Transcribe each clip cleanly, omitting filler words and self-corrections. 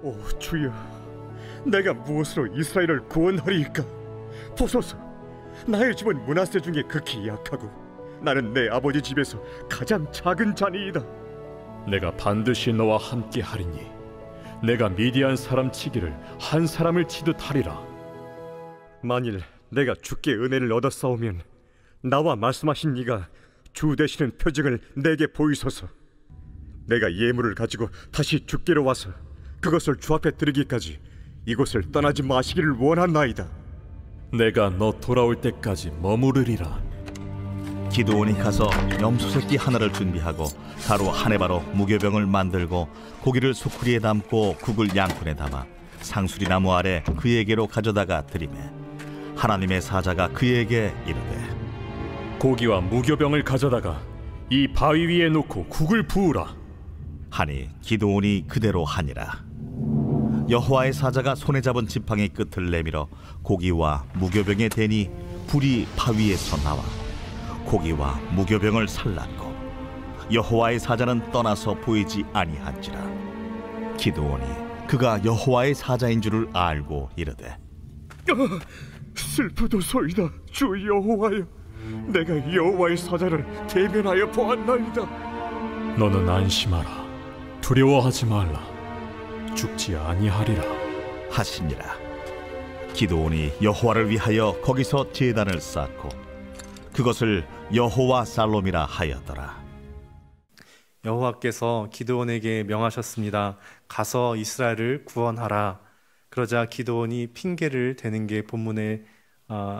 오 주여, 내가 무엇으로 이스라엘을 구원하리이까? 보소서, 나의 집은 므낫세 중에 극히 약하고 나는 내 아버지 집에서 가장 작은 자니이다. 내가 반드시 너와 함께 하리니 내가 미디안 사람 치기를 한 사람을 치듯 하리라. 만일 내가 주께 은혜를 얻었사오면 나와 말씀하신 이가 주 되시는 표징을 내게 보이소서. 내가 예물을 가지고 다시 주께로 와서 그것을 주 앞에 드리기까지 이곳을 떠나지 마시기를 원하나이다. 내가 너 돌아올 때까지 머무르리라. 기드온이 가서 염소 새끼 하나를 준비하고 가루 한 해바로 무교병을 만들고 고기를 수쿠리에 담고 국을 양푼에 담아 상수리 나무 아래 그에게로 가져다가 드리매 하나님의 사자가 그에게 이르되 고기와 무교병을 가져다가 이 바위 위에 놓고 국을 부으라 하니 기드온이 그대로 하니라. 여호와의 사자가 손에 잡은 지팡이 끝을 내밀어 고기와 무교병에 대니 불이 바위에서 나와 고기와 무교병을 살랐고 여호와의 사자는 떠나서 보이지 아니한지라. 기드온이 그가 여호와의 사자인 줄을 알고 이르되 슬프도소이다 주 여호와여, 내가 여호와의 사자를 대면하여 보았나이다. 너는 안심하라. 두려워하지 말라. 죽지 아니하리라 하시니라. 기드온이 여호와를 위하여 거기서 제단을 쌓고 그것을 여호와 살롬이라 하였더라. 여호와께서 기드온에게 명하셨습니다. 가서 이스라엘을 구원하라. 그러자 기드온이 핑계를 대는 게 본문의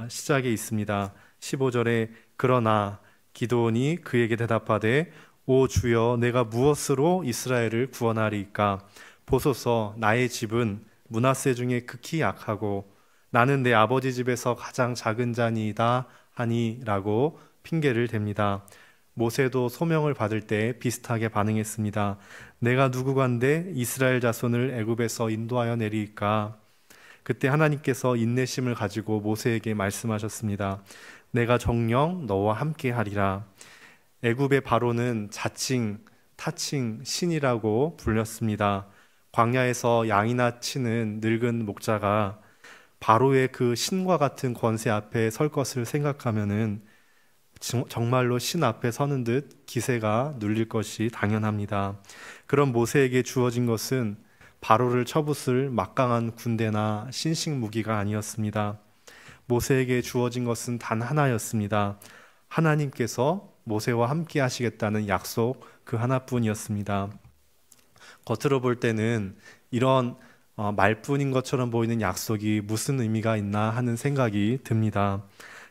시작에 있습니다. 15절에 그러나 기드온이 그에게 대답하되 오 주여, 내가 무엇으로 이스라엘을 구원하리이까? 보소서, 나의 집은 므낫세 중에 극히 약하고 나는 내 아버지 집에서 가장 작은 자니이다 하니라고 핑계를 댑니다. 모세도 소명을 받을 때 비슷하게 반응했습니다. 내가 누구간데 이스라엘 자손을 애굽에서 인도하여 내리이까? 그때 하나님께서 인내심을 가지고 모세에게 말씀하셨습니다. 내가 정녕 너와 함께 하리라. 애굽의 바로는 자칭, 타칭, 신이라고 불렸습니다. 광야에서 양이나 치는 늙은 목자가 바로의 그 신과 같은 권세 앞에 설 것을 생각하면은 정말로 신 앞에 서는 듯 기세가 눌릴 것이 당연합니다. 그런 모세에게 주어진 것은 바로를 쳐부술 막강한 군대나 신식 무기가 아니었습니다. 모세에게 주어진 것은 단 하나였습니다. 하나님께서 모세와 함께 하시겠다는 약속 그 하나뿐이었습니다. 겉으로 볼 때는 이런 말뿐인 것처럼 보이는 약속이 무슨 의미가 있나 하는 생각이 듭니다.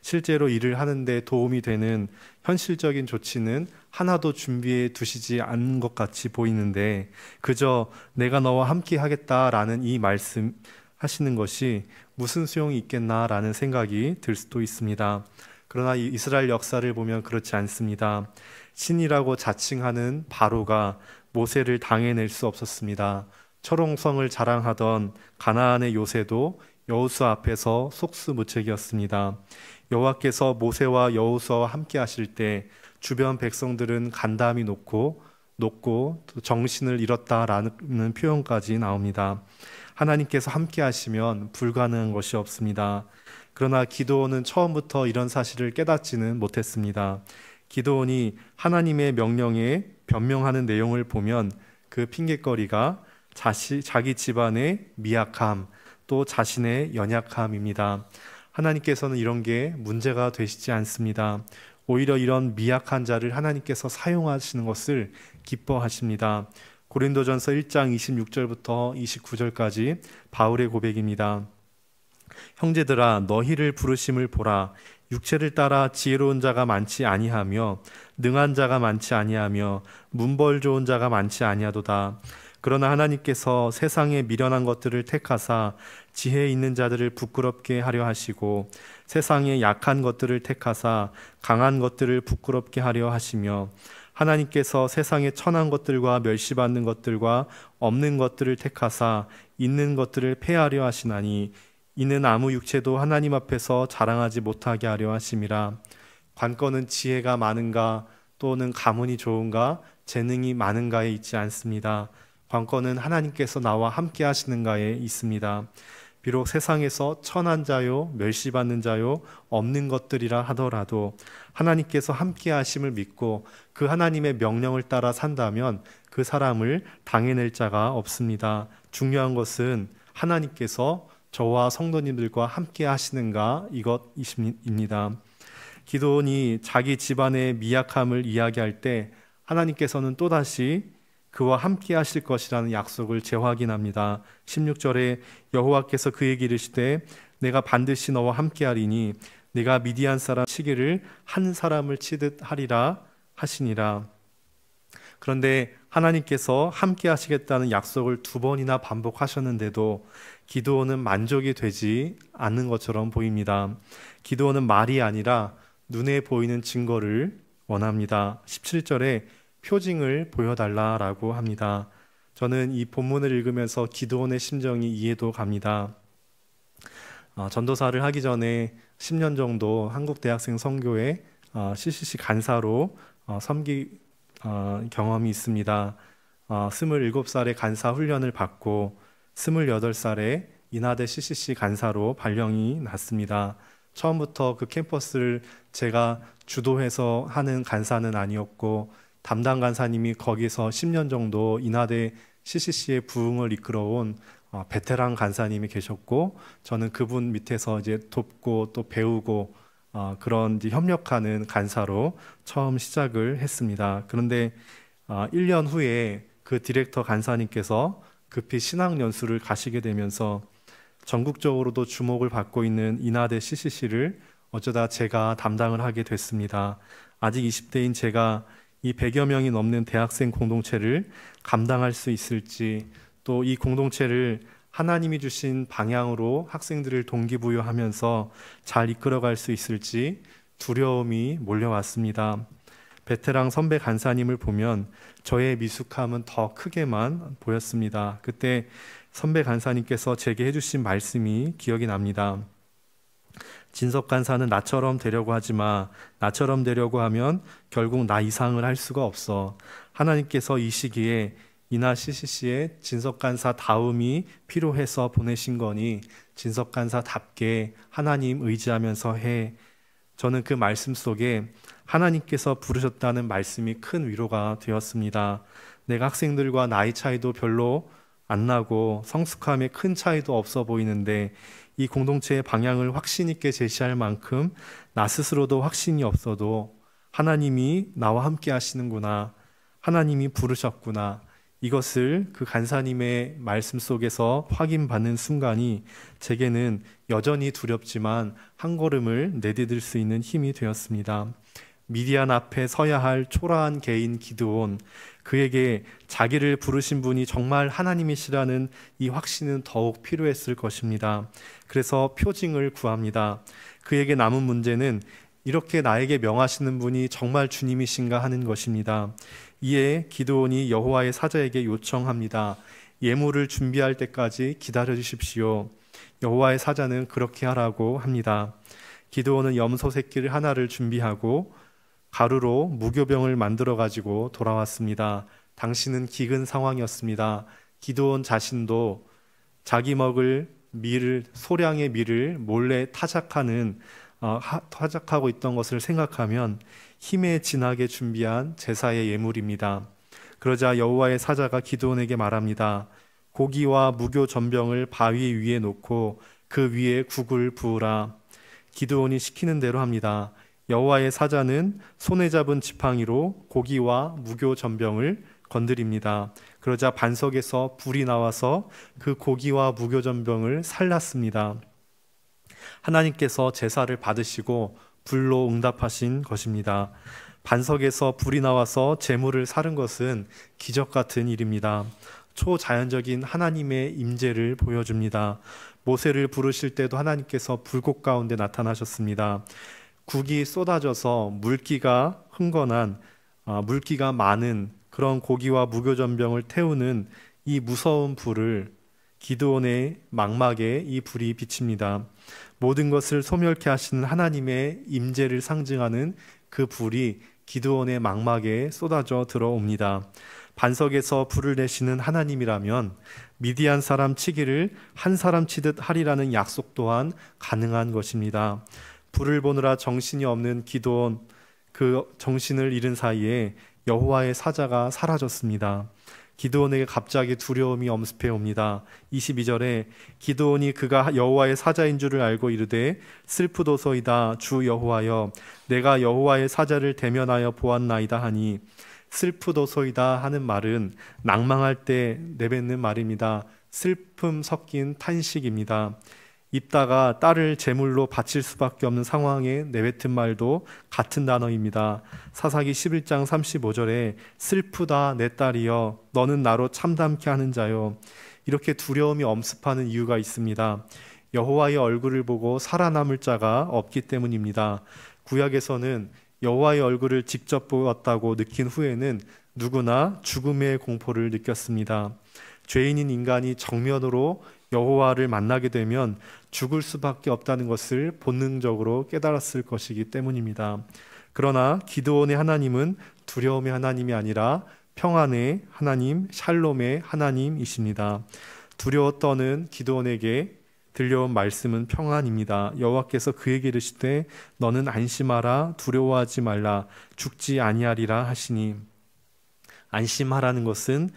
실제로 일을 하는데 도움이 되는 현실적인 조치는 하나도 준비해 두시지 않는 것 같이 보이는데 그저 내가 너와 함께 하겠다라는 이 말씀 하시는 것이 무슨 소용이 있겠나라는 생각이 들 수도 있습니다. 그러나 이스라엘 역사를 보면 그렇지 않습니다. 신이라고 자칭하는 바로가 모세를 당해낼 수 없었습니다. 철옹성을 자랑하던 가나안의 요새도 여호수아 앞에서 속수무책이었습니다. 여호와께서 모세와 여호수아와 함께 하실 때 주변 백성들은 간담이 높고 또 정신을 잃었다라는 표현까지 나옵니다. 하나님께서 함께 하시면 불가능한 것이 없습니다. 그러나 기드온은 처음부터 이런 사실을 깨닫지는 못했습니다. 기드온이 하나님의 명령에 변명하는 내용을 보면 그 핑계거리가 자기 집안의 미약함, 또 자신의 연약함입니다. 하나님께서는 이런 게 문제가 되시지 않습니다. 오히려 이런 미약한 자를 하나님께서 사용하시는 것을 기뻐하십니다. 고린도전서 1장 26절부터 29절까지 바울의 고백입니다. 형제들아, 너희를 부르심을 보라. 육체를 따라 지혜로운 자가 많지 아니하며 능한 자가 많지 아니하며 문벌 좋은 자가 많지 아니하도다. 그러나 하나님께서 세상에 미련한 것들을 택하사 지혜 있는 자들을 부끄럽게 하려 하시고 세상에 약한 것들을 택하사 강한 것들을 부끄럽게 하려 하시며 하나님께서 세상에 천한 것들과 멸시받는 것들과 없는 것들을 택하사 있는 것들을 폐하려 하시나니 이는 아무 육체도 하나님 앞에서 자랑하지 못하게 하려 하심이라. 관건은 지혜가 많은가 또는 가문이 좋은가 재능이 많은가에 있지 않습니다. 관건은 하나님께서 나와 함께 하시는가에 있습니다. 비록 세상에서 천한 자요, 멸시받는 자요, 없는 것들이라 하더라도 하나님께서 함께 하심을 믿고 그 하나님의 명령을 따라 산다면 그 사람을 당해낼 자가 없습니다. 중요한 것은 하나님께서 저와 성도님들과 함께 하시는가 이것입니다. 기드온이 자기 집안의 미약함을 이야기할 때 하나님께서는 또다시 그와 함께 하실 것이라는 약속을 재확인합니다. 16절에 여호와께서 그에게 이르시되 내가 반드시 너와 함께 하리니 내가 미디안 사람 치기를 한 사람을 치듯 하리라 하시니라. 그런데 하나님께서 함께 하시겠다는 약속을 2번이나 반복하셨는데도 기드온은 만족이 되지 않는 것처럼 보입니다. 기드온은 말이 아니라 눈에 보이는 증거를 원합니다. 17절에 표징을 보여달라라고 합니다. 저는 이 본문을 읽으면서 기드온의 심정이 이해도 갑니다. 전도사를 하기 전에 10년 정도 한국대학생 선교회 CCC 간사로 섬기 경험이 있습니다. 27살에 간사 훈련을 받고 28살에 인하대 CCC 간사로 발령이 났습니다. 처음부터 그 캠퍼스를 제가 주도해서 하는 간사는 아니었고 담당 간사님이 거기서 10년 정도 인하대 CCC의 부흥을 이끌어온 베테랑 간사님이 계셨고 저는 그분 밑에서 이제 돕고 또 배우고 그런 이제 협력하는 간사로 처음 시작을 했습니다. 그런데 1년 후에 그 디렉터 간사님께서 급히 신학연수를 가시게 되면서 전국적으로도 주목을 받고 있는 인하대 CCC를 어쩌다 제가 담당을 하게 됐습니다. 아직 20대인 제가 이 100여 명이 넘는 대학생 공동체를 감당할 수 있을지, 또 이 공동체를 하나님이 주신 방향으로 학생들을 동기부여하면서 잘 이끌어갈 수 있을지 두려움이 몰려왔습니다. 베테랑 선배 간사님을 보면 저의 미숙함은 더 크게만 보였습니다. 그때 선배 간사님께서 제게 해주신 말씀이 기억이 납니다. 진석 간사는 나처럼 되려고 하지 마. 나처럼 되려고 하면 결국 나 이상을 할 수가 없어. 하나님께서 이 시기에 이나 CCC의 진석 간사 다음이 필요해서 보내신 거니 진석 간사답게 하나님 의지하면서 해. 저는 그 말씀 속에 하나님께서 부르셨다는 말씀이 큰 위로가 되었습니다. 내가 학생들과 나이 차이도 별로 안 나고 성숙함에 큰 차이도 없어 보이는데 이 공동체의 방향을 확신 있게 제시할 만큼 나 스스로도 확신이 없어도 하나님이 나와 함께 하시는구나, 하나님이 부르셨구나, 이것을 그 간사님의 말씀 속에서 확인받는 순간이 제게는 여전히 두렵지만 한 걸음을 내디딜 수 있는 힘이 되었습니다. 미디안 앞에 서야 할 초라한 개인 기드온, 그에게 자기를 부르신 분이 정말 하나님이시라는 이 확신은 더욱 필요했을 것입니다. 그래서 표징을 구합니다. 그에게 남은 문제는 이렇게 나에게 명하시는 분이 정말 주님이신가 하는 것입니다. 이에 기드온이 여호와의 사자에게 요청합니다. 예물을 준비할 때까지 기다려 주십시오. 여호와의 사자는 그렇게 하라고 합니다. 기드온은 염소 새끼를 하나를 준비하고 가루로 무교병을 만들어 가지고 돌아왔습니다. 당시는 기근 상황이었습니다. 기드온 자신도 자기 먹을 밀을, 소량의 밀을 몰래 타작하고 있던 것을 생각하면 힘에 진하게 준비한 제사의 예물입니다. 그러자 여호와의 사자가 기드온에게 말합니다. 고기와 무교 전병을 바위 위에 놓고 그 위에 국을 부으라. 기드온이 시키는 대로 합니다. 여호와의 사자는 손에 잡은 지팡이로 고기와 무교 전병을 건드립니다. 그러자 반석에서 불이 나와서 그 고기와 무교 전병을 살랐습니다. 하나님께서 제사를 받으시고 불로 응답하신 것입니다. 반석에서 불이 나와서 제물을 사른 것은 기적 같은 일입니다. 초자연적인 하나님의 임재를 보여줍니다. 모세를 부르실 때도 하나님께서 불꽃 가운데 나타나셨습니다. 국이 쏟아져서 물기가 흥건한, 물기가 많은 그런 고기와 무교전병을 태우는 이 무서운 불을 기드온의 망막에 이 불이 비칩니다. 모든 것을 소멸케 하시는 하나님의 임재를 상징하는 그 불이 기드온의 망막에 쏟아져 들어옵니다. 반석에서 불을 내시는 하나님이라면 미디안 사람 치기를 한 사람 치듯 하리라는 약속 또한 가능한 것입니다. 불을 보느라 정신이 없는 기드온, 그 정신을 잃은 사이에 여호와의 사자가 사라졌습니다. 기드온에게 갑자기 두려움이 엄습해 옵니다. 22절에 기드온이 그가 여호와의 사자인 줄을 알고 이르되 슬프도소이다 주 여호와여 내가 여호와의 사자를 대면하여 보았나이다 하니, 슬프도소이다 하는 말은 낭망할 때 내뱉는 말입니다. 슬픔 섞인 탄식입니다. 입다가 딸을 제물로 바칠 수밖에 없는 상황에 내뱉은 말도 같은 단어입니다. 사사기 11장 35절에 슬프다 내 딸이여 너는 나로 참담케 하는 자요. 이렇게 두려움이 엄습하는 이유가 있습니다. 여호와의 얼굴을 보고 살아남을 자가 없기 때문입니다. 구약에서는 여호와의 얼굴을 직접 보았다고 느낀 후에는 누구나 죽음의 공포를 느꼈습니다. 죄인인 인간이 정면으로 여호와를 만나게 되면 죽을 수밖에 없다는 것을 본능적으로 깨달았을 것이기 때문입니다. 그러나 기드온의 하나님은 두려움의 하나님이 아니라 평안의 하나님, 샬롬의 하나님이십니다. 두려워 떠는 기드온에게 들려온 말씀은 평안입니다. 여호와께서 그에게 이르시되 너는 안심하라 두려워하지 말라 죽지 아니하리라 하시니, 안심하라는 것은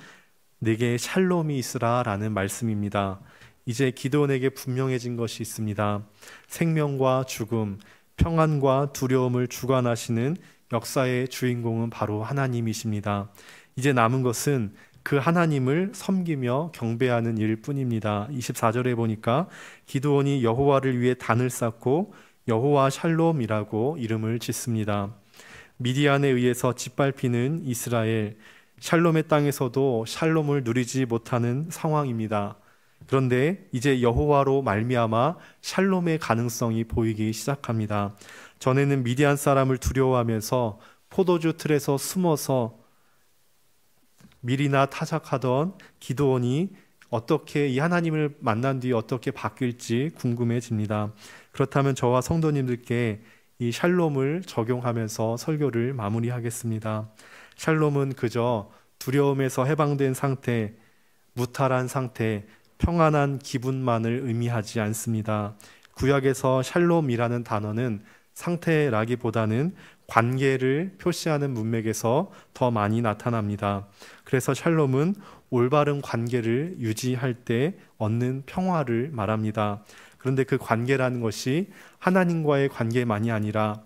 내게 샬롬이 있으라 라는 말씀입니다. 이제 기드온에게 분명해진 것이 있습니다. 생명과 죽음, 평안과 두려움을 주관하시는 역사의 주인공은 바로 하나님이십니다. 이제 남은 것은 그 하나님을 섬기며 경배하는 일 뿐입니다. 24절에 보니까 기드온이 여호와를 위해 단을 쌓고 여호와 샬롬이라고 이름을 짓습니다. 미디안에 의해서 짓밟히는 이스라엘, 샬롬의 땅에서도 샬롬을 누리지 못하는 상황입니다. 그런데 이제 여호와로 말미암아 샬롬의 가능성이 보이기 시작합니다. 전에는 미디안 사람을 두려워하면서 포도주 틀에서 숨어서 밀이나 타작하던 기드온이 어떻게 이 하나님을 만난 뒤에 어떻게 바뀔지 궁금해집니다. 그렇다면 저와 성도님들께 이 샬롬을 적용하면서 설교를 마무리하겠습니다. 샬롬은 그저 두려움에서 해방된 상태, 무탈한 상태, 평안한 기분만을 의미하지 않습니다. 구약에서 샬롬이라는 단어는 상태라기보다는 관계를 표시하는 문맥에서 더 많이 나타납니다. 그래서 샬롬은 올바른 관계를 유지할 때 얻는 평화를 말합니다. 그런데 그 관계라는 것이 하나님과의 관계만이 아니라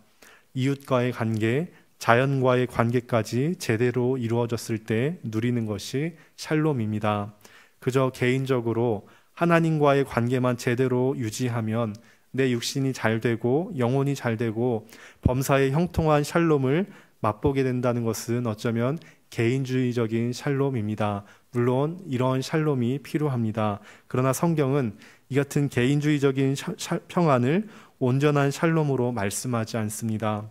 이웃과의 관계, 자연과의 관계까지 제대로 이루어졌을 때 누리는 것이 샬롬입니다. 그저 개인적으로 하나님과의 관계만 제대로 유지하면 내 육신이 잘 되고 영혼이 잘 되고 범사에 형통한 샬롬을 맛보게 된다는 것은 어쩌면 개인주의적인 샬롬입니다. 물론 이런 샬롬이 필요합니다. 그러나 성경은 이 같은 개인주의적인 평안을 온전한 샬롬으로 말씀하지 않습니다.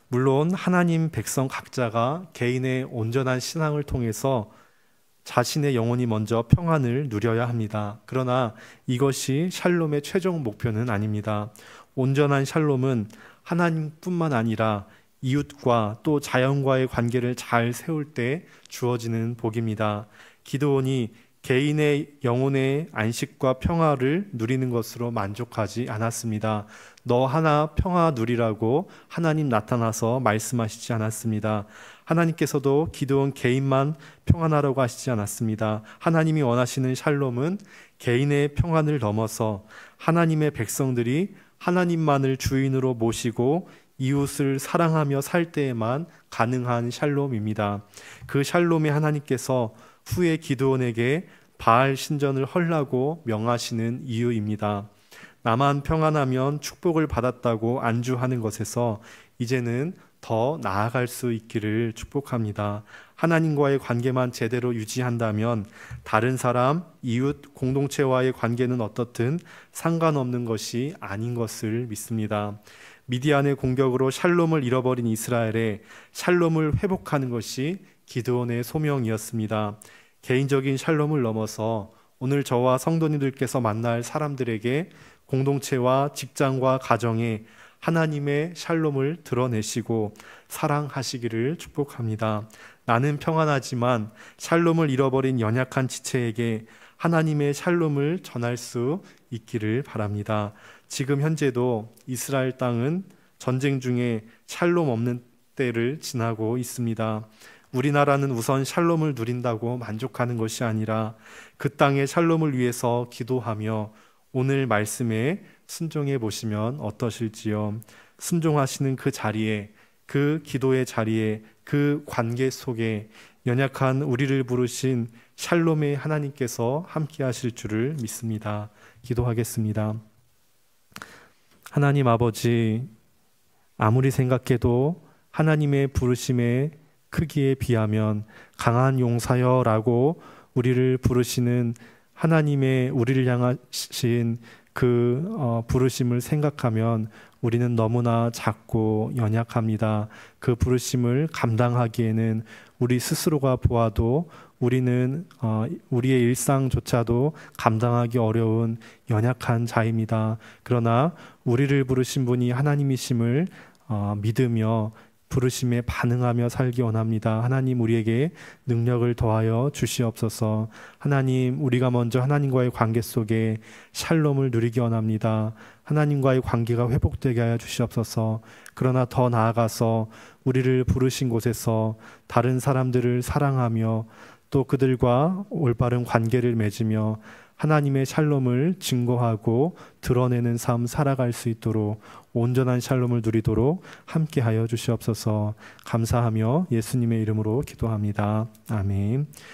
물론 하나님 백성 각자가 개인의 온전한 신앙을 통해서 자신의 영혼이 먼저 평안을 누려야 합니다. 그러나 이것이 샬롬의 최종 목표는 아닙니다. 온전한 샬롬은 하나님뿐만 아니라 이웃과 또 자연과의 관계를 잘 세울 때 주어지는 복입니다. 기드온이 개인의 영혼의 안식과 평화를 누리는 것으로 만족하지 않았습니다. 너 하나 평화 누리라고 하나님 나타나서 말씀하시지 않았습니다. 하나님께서도 기드온 개인만 평안하라고 하시지 않았습니다. 하나님이 원하시는 샬롬은 개인의 평안을 넘어서 하나님의 백성들이 하나님만을 주인으로 모시고 이웃을 사랑하며 살 때에만 가능한 샬롬입니다. 그 샬롬의 하나님께서 후에 기드온에게 바알 신전을 헐라고 명하시는 이유입니다. 나만 평안하면 축복을 받았다고 안주하는 것에서 이제는 더 나아갈 수 있기를 축복합니다. 하나님과의 관계만 제대로 유지한다면 다른 사람, 이웃, 공동체와의 관계는 어떻든 상관없는 것이 아닌 것을 믿습니다. 미디안의 공격으로 샬롬을 잃어버린 이스라엘에 샬롬을 회복하는 것이 기드온의 소명이었습니다. 개인적인 샬롬을 넘어서 오늘 저와 성도님들께서 만날 사람들에게 공동체와 직장과 가정에 하나님의 샬롬을 드러내시고 사랑하시기를 축복합니다. 나는 평안하지만 샬롬을 잃어버린 연약한 지체에게 하나님의 샬롬을 전할 수 있기를 바랍니다. 지금 현재도 이스라엘 땅은 전쟁 중에 샬롬 없는 때를 지나고 있습니다. 우리나라는 우선 샬롬을 누린다고 만족하는 것이 아니라 그 땅의 샬롬을 위해서 기도하며 오늘 말씀에 순종해 보시면 어떠실지요. 순종하시는 그 자리에, 그 기도의 자리에, 그 관계 속에 연약한 우리를 부르신 샬롬의 하나님께서 함께 하실 줄을 믿습니다. 기도하겠습니다. 하나님 아버지, 아무리 생각해도 하나님의 부르심의 크기에 비하면 강한 용사여라고 우리를 부르시는 하나님의 우리를 향하신 그 부르심을 생각하면 우리는 너무나 작고 연약합니다. 그 부르심을 감당하기에는 우리 스스로가 보아도 우리는 우리의 일상조차도 감당하기 어려운 연약한 자입니다. 그러나 우리를 부르신 분이 하나님이심을 믿으며 부르심에 반응하며 살기 원합니다. 하나님, 우리에게 능력을 더하여 주시옵소서. 하나님, 우리가 먼저 하나님과의 관계 속에 샬롬을 누리기 원합니다. 하나님과의 관계가 회복되게 하여 주시옵소서. 그러나 더 나아가서 우리를 부르신 곳에서 다른 사람들을 사랑하며 또 그들과 올바른 관계를 맺으며 하나님의 샬롬을 증거하고 드러내는 삶 살아갈 수 있도록 온전한 샬롬을 누리도록 함께하여 주시옵소서. 감사하며 예수님의 이름으로 기도합니다. 아멘.